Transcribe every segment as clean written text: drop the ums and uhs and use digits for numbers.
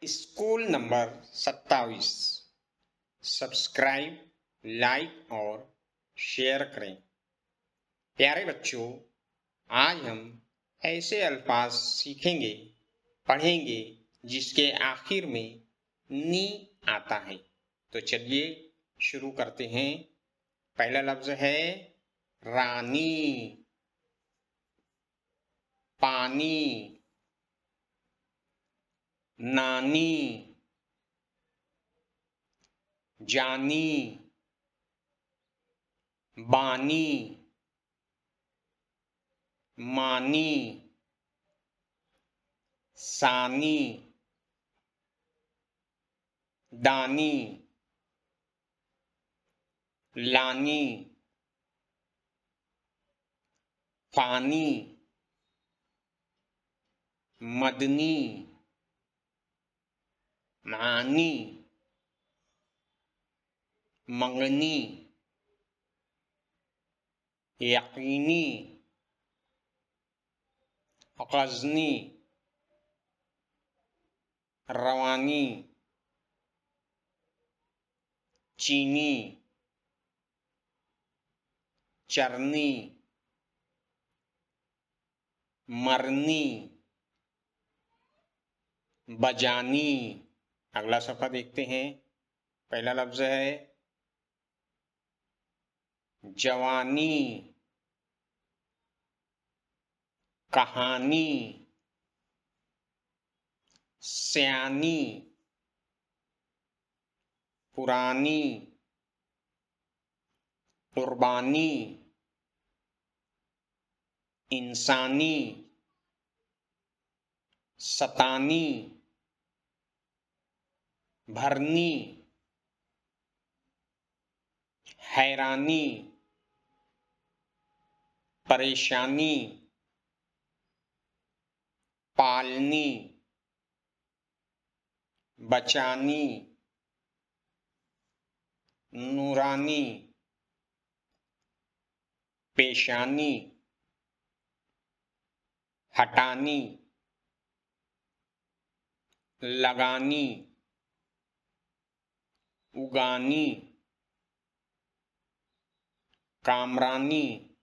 School number 27। Subscribe, like और share करें। प्यारे बच्चों, आज हम ऐसे अल्फाज सीखेंगे, पढ़ेंगे जिसके आखिर में नी आता है। तो चलिए शुरू करते हैं। पहला लफ्ज है रानी, पानी, नानी, जानी, बानी, मानी, सानी, दानी, लानी, फानी, मदनी, मानी, मंगनी, यकीनी, गज़नी, रवानी, चीनी, चरनी, मरनी, बजानी। अगला सफ़ा देखते हैं। पहला लफ्ज है जवानी, कहानी, स्यानी, पुरानी, कुर्बानी, इंसानी, सतानी, भरनी, हैरानी, परेशानी, पालनी, बचानी, नूरानी, पेशानी, हटानी, लगानी, उगानी, कामरानी,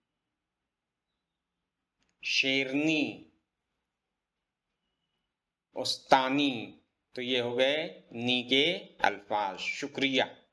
शेरनी, उस्तानी। तो ये हो गए नी के अल्फाज। शुक्रिया।